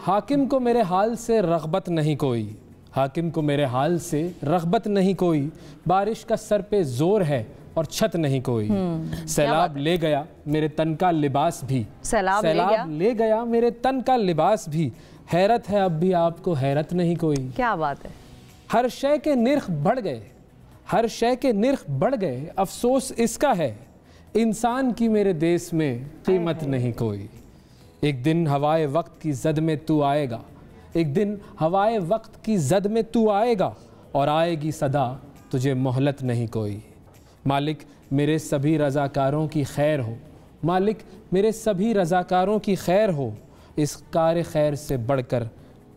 حاکم کو میرے حال سے رغبت نہیں کوئی، حاکم کو میرے حال سے رغبت نہیں کوئی، بارش کا سر پہ زور ہے اور چھت نہیں کوئی، سیلاب لے گیا میرے تن کا لباس بھی، سیلاب لے گیا میرے تن کا لباس بھی، حیرت ہے اب بھی آپ کو حیرت نہیں کوئی۔ کیا بات ہے۔ ہر شے کے نرخ بڑھ گئے، ہر شے کے نرخ بڑھ گئے، افسوس اس کا ہے انسان کی میرے دیس میں قیمت نہیں کوئی۔ ایک دن ہوائے وقت کی زد میں تو آئے گا، ایک دن ہوائے وقت کی زد میں تو آئے گا، اور آئے گی صدا تجھے مہلت نہیں کوئی۔ مالک میرے سبھی رضاکاروں کی خیر ہو، مالک میرے سبھی رضاکاروں کی خیر ہو، اس کار خیر سے بڑھ کر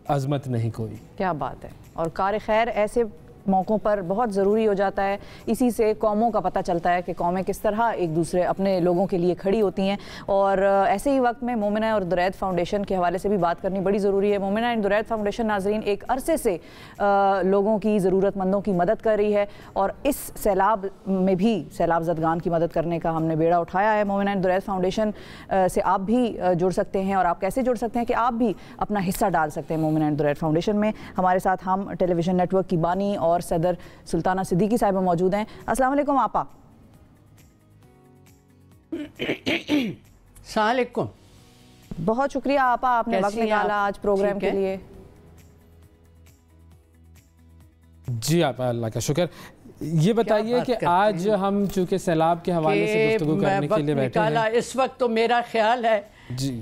عظمت نہیں کوئی۔ کیا بات ہے۔ اور کار خیر ایسے موقعوں پر بہت ضروری ہو جاتا ہے، اسی سے قوموں کا پتہ چلتا ہے کہ قومیں کس طرح ایک دوسرے اپنے لوگوں کے لیے کھڑی ہوتی ہیں۔ اور ایسے ہی وقت میں مومنہ اور درید فاؤنڈیشن کے حوالے سے بھی بات کرنی بڑی ضروری ہے۔ مومنہ اینڈ درید فاؤنڈیشن ناظرین ایک عرصے سے لوگوں کی ضرورت مندوں کی مدد کر رہی ہے، اور اس سیلاب میں بھی سیلاب زدگان کی مدد کرنے کا ہم نے بیڑا اٹھایا ہے۔ مومنہ اینڈ درید فاؤنڈیشن سے آپ بھی جڑ سکتے ہیں، اور آپ کیسے جڑ سکتے ہیں کہ آپ بھی اپنا حصہ ڈال سکتے ہیں مومنہ اینڈ درید فاؤنڈیشن میں۔ ہمارے ساتھ ہم ٹیلی ویژن نیٹ ورک کی بانی اور صدر سلطانہ صدیقی صاحبہ موجود ہیں۔ السلام علیکم آپا۔ السلام علیکم۔ بہت شکریہ آپا، آپ نے وقت نکالا آج پروگرام کے لیے۔ جی آپا، اللہ کا شکر۔ یہ بتائیے کہ آج ہم چونکہ سیلاب کے حوالے سے گفتگو کرنے کے لیے بیٹھے ہیں، اس وقت تو میرا خیال ہے جی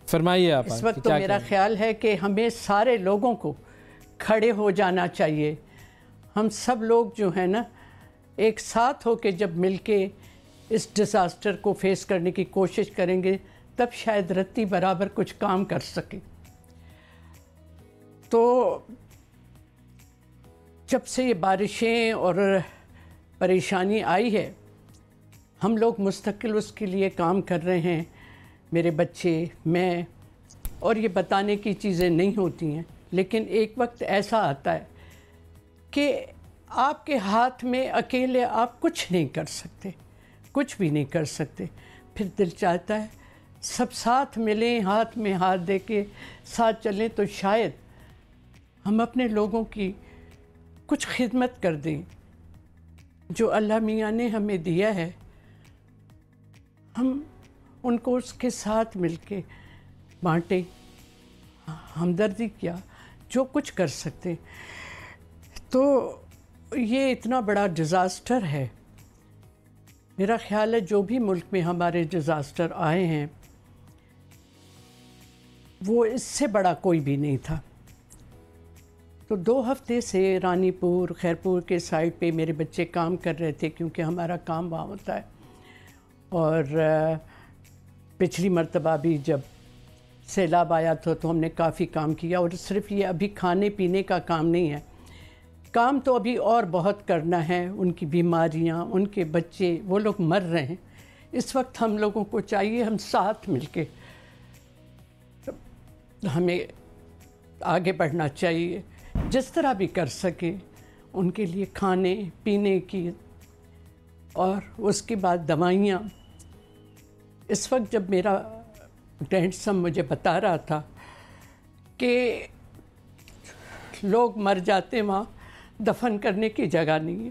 فرمائیے آپا۔ اس وقت تو میرا خیال ہے کہ ہمیں سارے لوگوں کو کھڑے ہو جانا چاہیے۔ ہم سب لوگ جو ہیں نا ایک ساتھ ہو کے جب مل کے اس ڈیزاسٹر کو فیس کرنے کی کوشش کریں گے تب شاید رتی برابر کچھ کام کر سکیں۔ تو جب سے یہ بارشیں اور پریشانی آئی ہے ہم لوگ مستقل اس کے لیے کام کر رہے ہیں، میرے بچے، میں، اور یہ بتانے کی چیزیں نہیں ہوتی ہیں، لیکن ایک وقت ایسا آتا ہے کہ آپ کے ہاتھ میں اکیلے آپ کچھ نہیں کر سکتے، کچھ بھی نہیں کر سکتے۔ پھر دل چاہتا ہے سب ساتھ ملیں، ہاتھ میں ہاتھ دے کے ساتھ چلیں تو شاید ہم اپنے لوگوں کی کچھ خدمت کر دیں۔ جو اللہ میاں نے ہمیں دیا ہے ہم ان کو اس کے ساتھ مل کے بانٹیں، ہمدردی کیا جو کچھ کر سکتے۔ تو یہ اتنا بڑا ڈیزاسٹر ہے، میرا خیال ہے جو بھی ملک میں ہمارے ڈیزاسٹر آئے ہیں وہ اس سے بڑا کوئی بھی نہیں تھا۔ تو 2 ہفتے سے رانی پور، خیرپور کے سائٹ پہ میرے بچے کام کر رہے تھے، کیونکہ ہمارا کام وہاں ہوتا ہے۔ اور پچھلی مرتبہ بھی جب سیلاب آیا تھا تو ہم نے کافی کام کیا، اور صرف یہ ابھی کھانے پینے کا کام نہیں ہے، کام تو ابھی اور بہت کرنا ہے۔ ان کی بیماریاں، ان کے بچے، وہ لوگ مر رہے ہیں۔ اس وقت ہم لوگوں کو چاہیے ہم ساتھ مل کے ہمیں آگے بڑھنا چاہیے، جس طرح بھی کر سکیں ان کے لیے کھانے پینے کی، اور اس کے بعد دوائیاں۔ اس وقت جب میرا گرینڈ سن مجھے بتا رہا تھا کہ لوگ مر جاتے وہاں دفن کرنے کی جگہ نہیں ہے،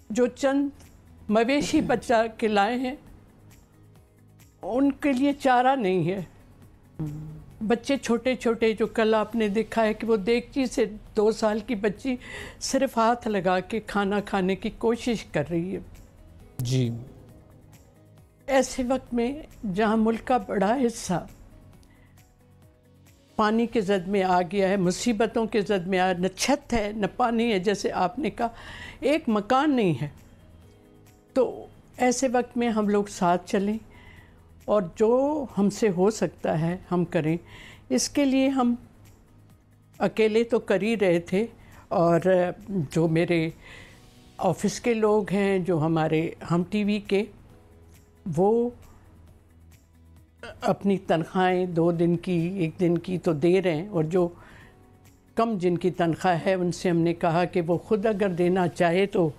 جو چند مویشی بچہ کے لائے ہیں ان کے لیے چارہ نہیں ہے۔ بچے چھوٹے چھوٹے، جو کل آپ نے دیکھا ہے کہ وہ دیگچی سے 2 سال کی بچی صرف ہاتھ لگا کے کھانا کھانے کی کوشش کر رہی ہے۔ جی ایسے وقت میں جہاں ملک کا بڑا حصہ پانی کے زد میں آ گیا ہے، مصیبتوں کے زد میں نہ چھت ہے نہ پانی ہے، جیسے آپ نے کہا ایک مکان نہیں ہے، تو ایسے وقت میں ہم لوگ ساتھ چلیں اور جو ہم سے ہو سکتا ہے ہم کریں۔ اس کے لیے ہم اکیلے تو کر ہی رہے تھے، اور جو میرے آفس کے لوگ ہیں، جو ہمارے ہم ٹی وی کے، وہ اپنی تنخواہیں 2 دن کی 1 دن کی تو دے رہے ہیں، اور جو کم جن کی تنخواہ ہے ان سے ہم نے کہا کہ وہ خود اگر دینا چاہے تو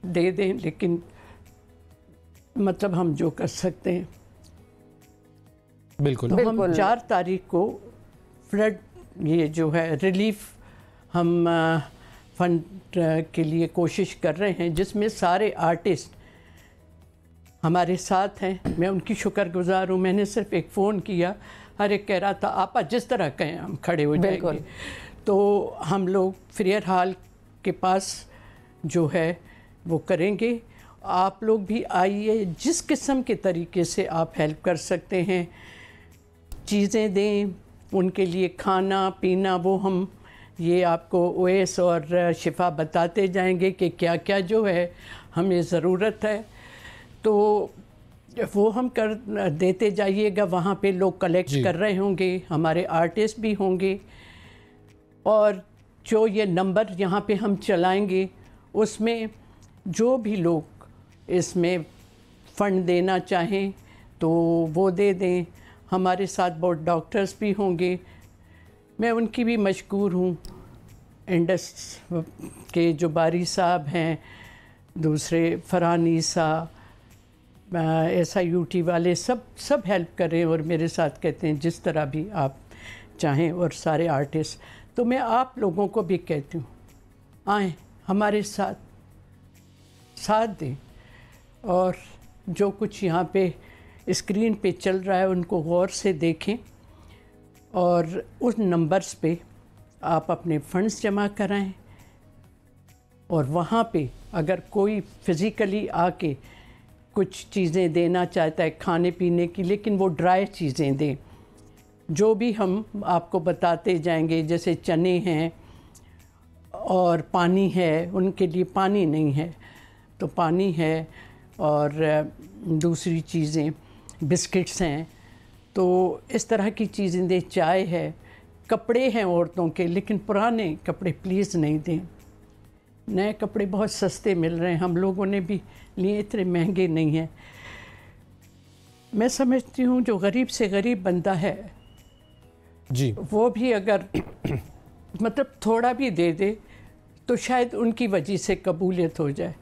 دے دیں، لیکن مطلب ہم جو کر سکتے ہیں۔ बिल्कुल। तो हम 4 तारीख को फ्लड ये जो है रिलीफ हम फंड के लिए कोशिश कर रहे हैं, जिसमें सारे आर्टिस्ट हमारे साथ हैं। मैं उनकी शुक्रगुजार हूँ। मैंने सिर्फ एक फ़ोन किया, हर एक कह रहा था आपा जिस तरह कहें हम खड़े हो जाएंगे। तो हम लोग फ्रेयर हॉल के पास जो है वो करेंगे। आप लोग भी आइए, जिस किस्म के तरीके से आप हेल्प कर सकते हैं, चीज़ें दें उनके लिए, खाना पीना, वो हम ये आपको ओएस और शिफा बताते जाएंगे कि क्या क्या जो है हमें ज़रूरत है, तो वो हम कर देते जाइएगा। वहाँ पे लोग कलेक्ट कर रहे होंगे, हमारे आर्टिस्ट भी होंगे, और जो ये नंबर यहाँ पे हम चलाएंगे उसमें जो भी लोग इसमें फ़ंड देना चाहें तो वो दे दें। हमारे साथ बहुत डॉक्टर्स भी होंगे, मैं उनकी भी मशकूर हूँ। इंडस के जो बारी साहब हैं, दूसरे फरहानीसा, SIUT वाले सब हेल्प करें और मेरे साथ कहते हैं जिस तरह भी आप चाहें, और सारे आर्टिस्ट। तो मैं आप लोगों को भी कहती हूँ आएँ हमारे साथ दें, और जो कुछ यहाँ पे स्क्रीन पे चल रहा है उनको गौर से देखें, और उस नंबर्स पे आप अपने फंड्स जमा कराएं। और वहाँ पे अगर कोई फिज़िकली आके कुछ चीज़ें देना चाहता है खाने पीने की, लेकिन वो ड्राई चीज़ें दें, जो भी हम आपको बताते जाएंगे, जैसे चने हैं और पानी है, उनके लिए पानी नहीं है तो पानी है, और दूसरी चीज़ें बिस्किट्स हैं, तो इस तरह की चीज़ें दें। चाय है, कपड़े हैं औरतों के, लेकिन पुराने कपड़े प्लीज़ नहीं दें। नए कपड़े बहुत सस्ते मिल रहे हैं, हम लोगों ने भी लिए, इतने महंगे नहीं हैं। मैं समझती हूँ जो गरीब से गरीब बंदा है जी, वो भी अगर मतलब थोड़ा भी दे दे तो शायद उनकी वजह से कबूलियत हो जाए।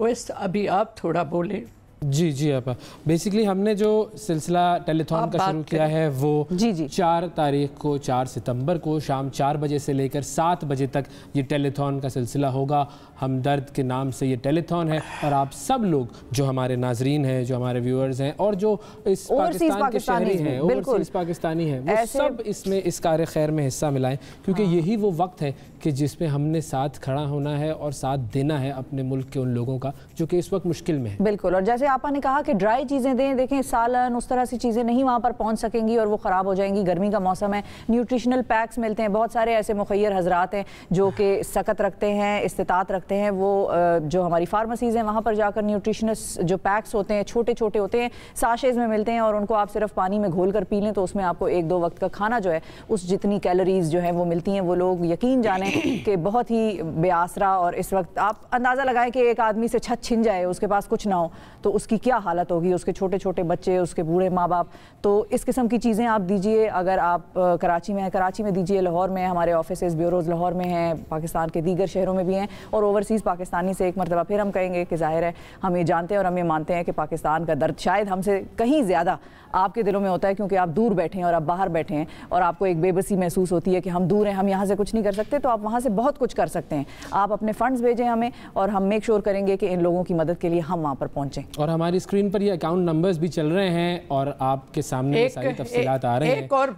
वैसे अभी आप थोड़ा बोलें। जी आपा, बेसिकली हमने जो सिलसिला टेलीथॉन का शुरू किया है वो 4 तारीख को, 4 सितंबर को शाम 4 बजे से लेकर 7 बजे तक ये टेलीथॉन का सिलसिला होगा। हमदर्द के नाम से ये टेलीथॉन है, और आप सब लोग जो हमारे नाजरीन हैं, जो हमारे व्यूअर्स हैं, और जो इस पाकिस्तान के शहरी हैं, ओवरसीज़ पाकिस्तानी हैं, वो सब इसमें इस कार्य खैर में हिस्सा मिलाएं, क्योंकि यही वो वक्त है कि जिसमें हमने साथ खड़ा होना है और साथ देना है अपने मुल्क के उन लोगों का जो कि इस वक्त मुश्किल में है। बिल्कुल। और जैसे आपा ने कहा कि ड्राई चीज़ें दें, देखें सालन उस तरह से चीज़ें नहीं वहाँ पर पहुँच सकेंगी और वो ख़राब हो जाएंगी। गर्मी का मौसम है, न्यूट्रिशनल पैक्स मिलते हैं। बहुत सारे ऐसे मुखैर हजरात हैं जो कि सकत रखते हैं, इस्तिताअत रखते हैं, वो जो हमारी फार्मेसीज़ हैं वहाँ पर जाकर न्यूट्रिशनस जो पैक्स होते हैं, छोटे छोटे होते हैं, साशेज़ में मिलते हैं, और उनको आप सिर्फ पानी में घोल कर पी लें तो उसमें आपको 1-2 वक्त का खाना जो है उस जितनी कैलोरीज़ जो है वो मिलती हैं। वो लोग यकीन जानें कि बहुत ही बेआसरा, और इस वक्त आप अंदाज़ा लगाएं कि एक आदमी से छत छिन जाए, उसके पास कुछ ना हो, तो उसकी क्या हालत होगी, उसके छोटे छोटे बच्चे, उसके बूढ़े माँ बाप। तो इस किस्म की चीज़ें आप दीजिए। अगर आप कराची में हैं, कराची में दीजिए, लाहौर में हमारे ऑफिसेज़ ब्यूरोज़ लाहौर में हैं, पाकिस्तान के दीगर शहरों में भी हैं, और ओवरसीज़ पाकिस्तानी से एक मरतबा फिर हम कहेंगे कि ज़ाहिर है हम ये जानते हैं और हम ये मानते हैं कि पाकिस्तान का दर्द शायद हमसे कहीं ज़्यादा आपके दिलों में होता है, क्योंकि आप दूर बैठे हैं और आप बाहर बैठे हैं, और आपको एक बेबसी महसूस होती है कि हम दूर हैं, हम यहाँ से कुछ नहीं कर सकते। तो आप वहाँ से बहुत कुछ कर सकते हैं। आप अपने फंड्स भेजें हमें, और हम मेक श्योर करेंगे कि इन लोगों की मदद के लिए हम वहाँ पर पहुँचें। और हमारी स्क्रीन पर ये अकाउंट नंबर्स भी चल रहे हैं, और आपके सामने सारी तफसीलात आ रहे हैं। एक और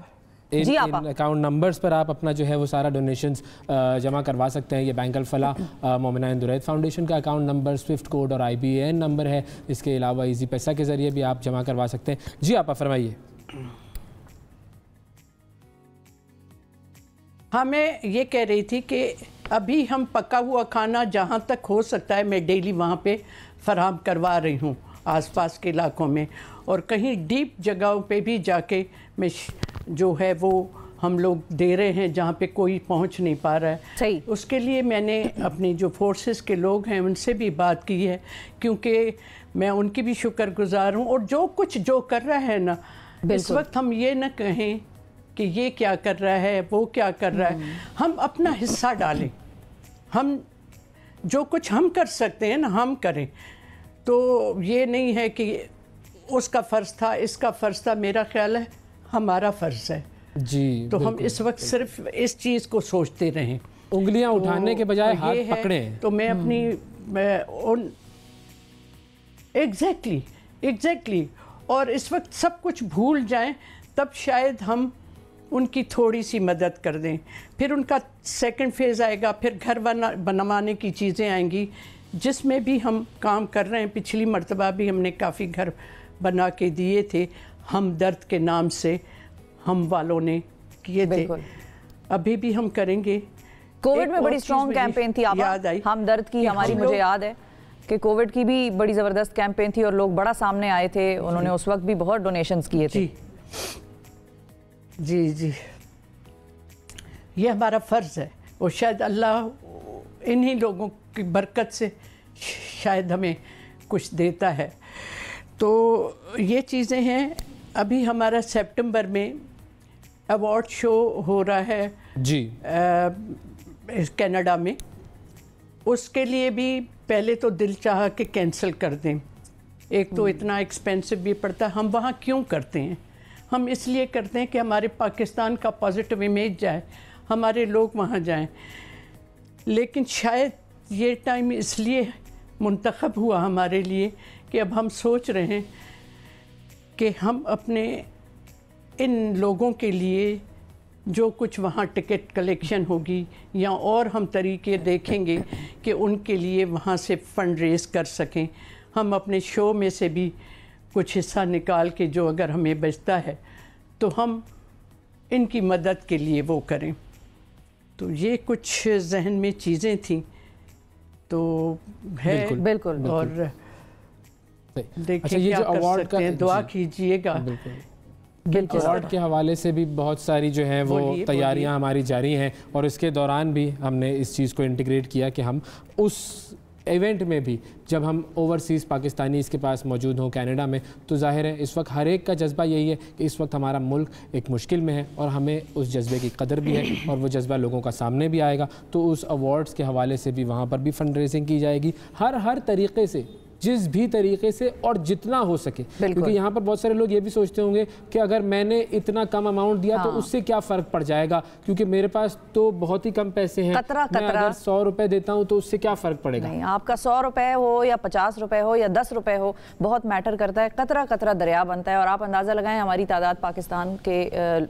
इन अकाउंट नंबर्स पर आप अपना जो है वो सारा डोनेशंस जमा करवा सकते हैं। ये बैंक अल-फलाह मोमिना इंदुरैद फाउंडेशन का अकाउंट नंबर, स्विफ्ट कोड और IBAN नंबर है। इसके अलावा इजी पैसा के ज़रिए भी आप जमा करवा सकते हैं। जी आप फरमाइए। हाँ, मैं ये कह रही थी कि अभी हम पका हुआ खाना जहाँ तक हो सकता है मैं डेली वहाँ पे फराहम करवा रही हूँ आसपास के इलाकों में, और कहीं डीप जगहों पे भी जाके मैं जो है वो हम लोग दे रहे हैं जहाँ पे कोई पहुँच नहीं पा रहा है। सही। उसके लिए मैंने अपनी जो फोर्सेस के लोग हैं उनसे भी बात की है, क्योंकि मैं उनकी भी शुक्रगुजार हूँ। और जो कुछ जो कर रहा है ना, इस वक्त हम ये न कहें कि ये क्या कर रहा है, वो क्या कर रहा है, हम अपना हिस्सा डालें। हम जो कुछ हम कर सकते हैं ना, हम करें। तो ये नहीं है कि उसका फ़र्ज़ था, इसका फ़र्ज़ था। मेरा ख्याल है हमारा फ़र्ज़ है जी। तो हम इस वक्त सिर्फ इस चीज़ को सोचते रहें, उंगलियां उठाने के बजाय हाथ पकड़ें। तो मैं अपनी एग्जैक्टली और इस वक्त सब कुछ भूल जाएं, तब शायद हम उनकी थोड़ी सी मदद कर दें। फिर उनका सेकंड फेज़ आएगा, फिर घर बनवाने की चीज़ें आएंगी जिसमें भी हम काम कर रहे हैं। पिछली मर्तबा भी हमने काफ़ी घर बना के दिए थे, हमदर्द के नाम से हम वालों ने किए थे, अभी भी हम करेंगे। कोविड में बड़ी स्ट्रॉन्ग कैंपेन थी आप हमदर्द की, हमारी मुझे याद है कि कोविड की भी बड़ी ज़बरदस्त कैंपेन थी और लोग बड़ा सामने आए थे, उन्होंने उस वक्त भी बहुत डोनेशंस किए थे। जी, ये हमारा फ़र्ज़ है और शायद अल्लाह इन्हीं लोगों की बरकत से शायद हमें कुछ देता है। तो ये चीज़ें हैं। अभी हमारा सितंबर में अवार्ड शो हो रहा है जी कनाडा में, उसके लिए भी पहले तो दिल चाहा कि कैंसिल कर दें। एक तो इतना एक्सपेंसिव भी पड़ता है। हम वहाँ क्यों करते हैं? हम इसलिए करते हैं कि हमारे पाकिस्तान का पॉजिटिव इमेज जाए, हमारे लोग वहाँ जाएं। लेकिन शायद ये टाइम इसलिए मुंतखब हुआ हमारे लिए कि अब हम सोच रहे हैं कि हम अपने इन लोगों के लिए जो कुछ वहाँ टिकट कलेक्शन होगी या और हम तरीके देखेंगे कि उनके लिए वहाँ से फ़ंड रेज़ कर सकें। हम अपने शो में से भी कुछ हिस्सा निकाल के जो अगर हमें बचता है तो हम इनकी मदद के लिए वो करें। तो ये कुछ जहन में चीज़ें थी तो है। बिल्कुल। और देखिए क्या कर सकते हैं, दुआ कीजिएगा। अवार्ड के हवाले से भी बहुत सारी जो हैं वो तैयारियां हमारी जारी हैं और इसके दौरान भी हमने इस चीज़ को इंटीग्रेट किया कि हम उस इवेंट में भी जब हम ओवरसीज़ पाकिस्तानी इसके पास मौजूद हों कनाडा में, तो ज़ाहिर है इस वक्त हर एक का जज्बा यही है कि इस वक्त हमारा मुल्क एक मुश्किल में है और हमें उस जज्बे की कदर भी है और वो जज्बा लोगों का सामने भी आएगा। तो उस अवार्ड्स के हवाले से भी वहाँ पर भी फंड रेजिंग की जाएगी हर तरीके से, जिस भी तरीके से और जितना हो सके। क्योंकि यहाँ पर बहुत सारे लोग ये भी सोचते होंगे कि अगर मैंने इतना कम अमाउंट दिया तो उससे क्या फ़र्क पड़ जाएगा, क्योंकि मेरे पास तो बहुत ही कम पैसे हैं, मैं अगर 100 रुपए देता हूँ तो उससे क्या फ़र्क पड़ेगा। नहीं, आपका 100 रुपए हो या 50 रुपए हो या 10 रुपए हो, बहुत मैटर करता है। कतरा कतरा दरिया बनता है। और आप अंदाज़ा लगाएं, हमारी तादाद पाकिस्तान के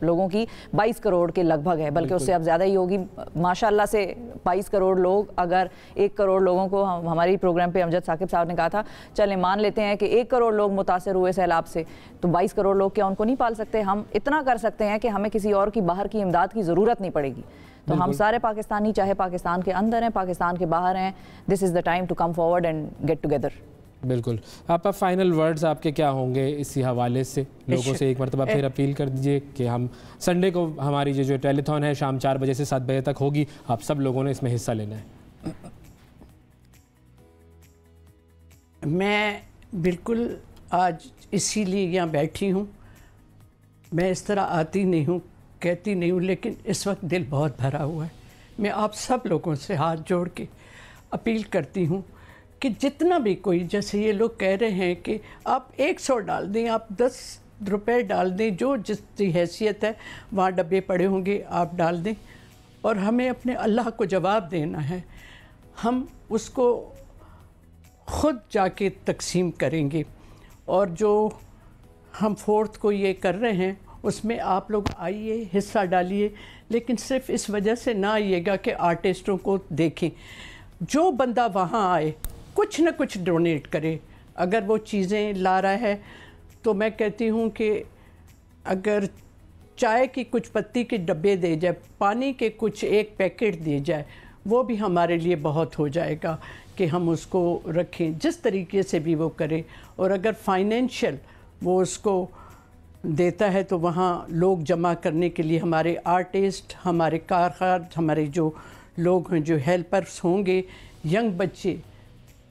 लोगों की 22 करोड़ के लगभग है, बल्कि उससे अब ज़्यादा ही होगी माशाल्लाह से। 22 करोड़ लोग, अगर 1 करोड़ लोगों को, हमारी प्रोग्राम पे अमजद साकिब साहब ने कहा था चले मान लेते हैं कि 1 करोड़ लोग मुतासर हुए सैलाब से, तो 22 करोड़ लोग क्या उनको नहीं पाल सकते? हम इतना कर सकते हैं कि हमें किसी और की बाहर की इमदाद की ज़रूरत नहीं पड़ेगी। तो हम सारे पाकिस्तानी, चाहे पाकिस्तान के अंदर हैं, पाकिस्तान के बाहर हैं, this is the time to come forward and get together. बिल्कुल। आप फाइनल वर्ड्स आपके क्या होंगे इसी हवाले से? लोगों से एक मरतबा फिर अपील कर दीजिए कि हम संडे को हमारी जो टेलीथॉन है शाम 4 बजे से 7 बजे तक होगी, आप सब लोगों ने इसमें हिस्सा लेना है। मैं बिल्कुल आज इसीलिए यहाँ बैठी हूँ। मैं इस तरह आती नहीं हूँ, कहती नहीं हूँ, लेकिन इस वक्त दिल बहुत भरा हुआ है। मैं आप सब लोगों से हाथ जोड़ के अपील करती हूँ कि जितना भी कोई, जैसे ये लोग कह रहे हैं कि आप 100 डाल दें, आप 10 रुपए डाल दें, जो जिसकी हैसियत है वहाँ डब्बे पड़े होंगे आप डाल दें, और हमें अपने अल्लाह को जवाब देना है। हम उसको ख़ुद जाके तकसीम करेंगे। और जो हम 4th को ये कर रहे हैं उसमें आप लोग आइए, हिस्सा डालिए, लेकिन सिर्फ इस वजह से ना आइएगा कि आर्टिस्टों को देखें। जो बंदा वहाँ आए कुछ न कुछ डोनेट करे। अगर वो चीज़ें ला रहा है तो मैं कहती हूँ कि अगर चाय की कुछ पत्ती के डब्बे दे जाए, पानी के कुछ 1 पैकेट दे जाए, वो भी हमारे लिए बहुत हो जाएगा कि हम उसको रखें, जिस तरीके से भी वो करे। और अगर फाइनेंशियल वो उसको देता है तो वहाँ लोग जमा करने के लिए हमारे आर्टिस्ट, हमारे कारखार, हमारे जो लोग हैं, जो हेल्पर्स होंगे, यंग बच्चे,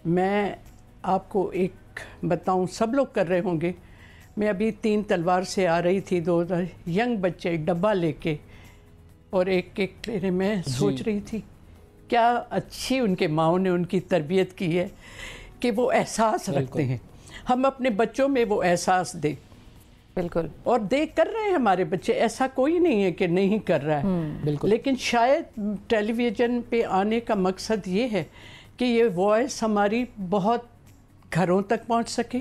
मैं आपको एक बताऊं, सब लोग कर रहे होंगे। मैं अभी 3 तलवार से आ रही थी, 2 यंग बच्चे डब्बा लेके और एक ले, मैं सोच रही थी क्या अच्छी उनके माँओं ने उनकी तरबियत की है कि वो एहसास रखते हैं। हम अपने बच्चों में वो एहसास दें बिल्कुल। और देख कर रहे हैं हमारे बच्चे, ऐसा कोई नहीं है कि नहीं कर रहा है। बिल्कुल। लेकिन शायद टेलीविज़न पे आने का मकसद ये है कि ये वॉइस हमारी बहुत घरों तक पहुंच सके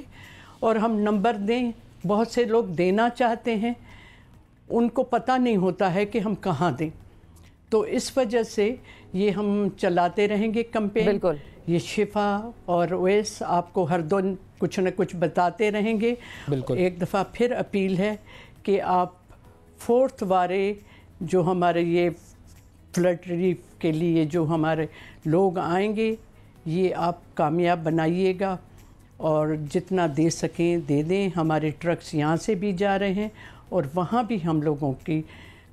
और हम नंबर दें। बहुत से लोग देना चाहते हैं, उनको पता नहीं होता है कि हम कहाँ दें, तो इस वजह से ये हम चलाते रहेंगे कैंपेन। बिल्कुल। ये शिफा और ओएस आपको हर दिन कुछ न कुछ बताते रहेंगे। बिल्कुल। एक दफ़ा फिर अपील है कि आप 4th वारे जो हमारे ये फ्लड रिलीफ के लिए जो हमारे लोग आएंगे, ये आप कामयाब बनाइएगा और जितना दे सकें दे दें। हमारे ट्रक्स यहाँ से भी जा रहे हैं और वहाँ भी हम लोगों की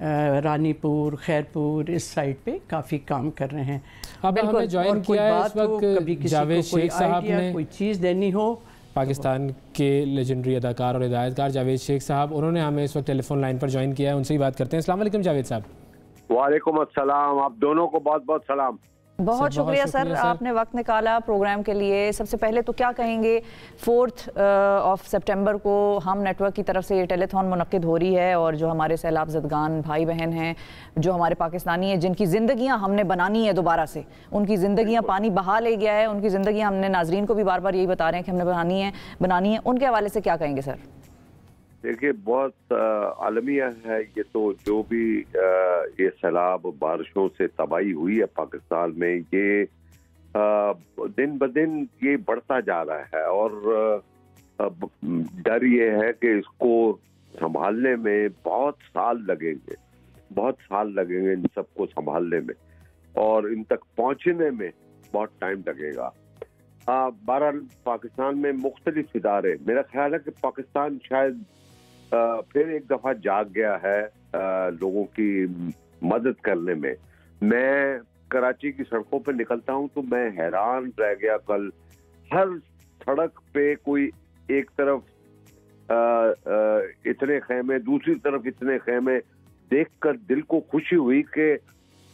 रानीपुर, खैरपुर इस साइड पे काफ़ी काम कर रहे हैं। अब हमें ज्वाइन किया है इस वक्त जावेद शेख साहब ने, कोई चीज़ देनी हो। पाकिस्तान के लेजेंडरी अदाकार और हिदायतकार जावेद शेख साहब, उन्होंने हमें इस वक्त टेलीफोन लाइन पर ज्वाइन किया है, उनसे ही बात करते हैं। अस्सलाम वालेकुम जावेद साहब। वालेकुम अस्सलाम, आप दोनों को बहुत बहुत सलाम। बहुत शुक्रिया सर, आपने वक्त निकाला प्रोग्राम के लिए। सबसे पहले तो क्या कहेंगे, 4 सितंबर को हम नेटवर्क की तरफ से ये टेलीथॉन मुनक्किद हो रही है और जो हमारे सैलाब ज़दगान भाई बहन हैं, जो हमारे पाकिस्तानी हैं, जिनकी ज़िंदगियां हमने बनानी है दोबारा से, उनकी ज़िंदगियां पानी बहा ले गया है, उनकी ज़िंदगियां हमने नाजरीन को भी बार बार यही बता रहे हैं कि हमने बनानी है, उनके हवाले से क्या कहेंगे सर? देखिए, बहुत आलमिया है ये तो, जो भी ये सैलाब बारिशों से तबाही हुई है पाकिस्तान में, ये दिन ब दिन ये बढ़ता जा रहा है और डर ये है कि इसको संभालने में बहुत साल लगेंगे इन सबको संभालने में और इन तक पहुंचने में बहुत टाइम लगेगा। बहरहाल पाकिस्तान में मुख्तलिफ इदारे, मेरा ख्याल है कि पाकिस्तान शायद फिर एक दफ़ा जाग गया है लोगों की मदद करने में। मैं कराची की सड़कों पे निकलता हूं तो मैं हैरान रह गया। कल हर सड़क पे कोई एक तरफ इतने खेमे, दूसरी तरफ इतने खेमे, देखकर दिल को खुशी हुई कि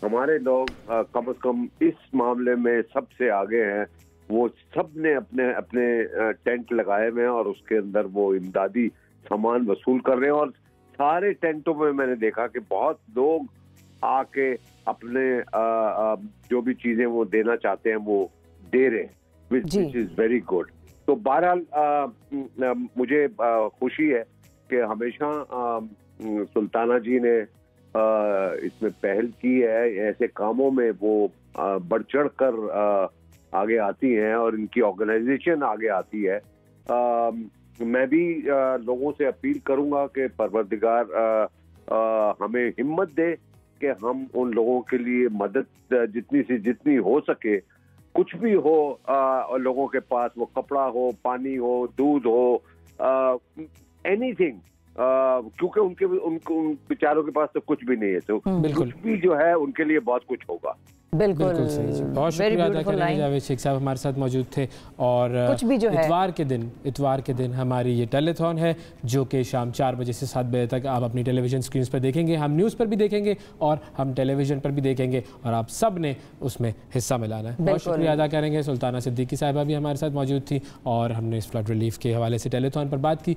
हमारे लोग कम से कम इस मामले में सबसे आगे हैं। वो सब ने अपने अपने टेंट लगाए हुए हैं और उसके अंदर वो इमदादी सामान वसूल कर रहे हैं और सारे टेंटों में मैंने देखा कि बहुत लोग आके अपने जो भी चीजें वो देना चाहते हैं वो दे रहे हैं, विच इज वेरी गुड। तो बहरहाल मुझे खुशी है कि हमेशा सुल्ताना जी ने इसमें पहल की है, ऐसे कामों में वो बढ़ चढ़ कर आगे आती हैं और इनकी ऑर्गेनाइजेशन आगे आती है। मैं भी लोगों से अपील करूंगा कि परवरदिगार हमें हिम्मत दे कि हम उन लोगों के लिए मदद जितनी से जितनी हो सके, कुछ भी हो, लोगों के पास वो कपड़ा हो, पानी हो, दूध हो, एनीथिंग, क्योंकि उनको उन बेचारों के पास तो कुछ भी नहीं है, तो कुछ भी जो है उनके लिए बहुत कुछ होगा। बिल्कुल सही जी। बहुत शुक्रिया अदा करेंगे, जावेद शेख साहब हमारे साथ मौजूद थे। और कुछ भी जो है इतवार के दिन हमारी ये टेलीथॉन है जो कि शाम 4 बजे से 7 बजे तक आप अपनी टेलीविज़न स्क्रीन पर देखेंगे। हम न्यूज़ पर भी देखेंगे और हम टेलीविज़न पर भी देखेंगे और आप सब ने उसमें हिस्सा मिलाना है। बहुत शुक्रिया अदा करेंगे। सुल्ताना सिद्दीकी साहिबा भी हमारे साथ मौजूद थी और हमने इस फ्लड रिलीफ के हवाले से टेलीथॉन पर बात की।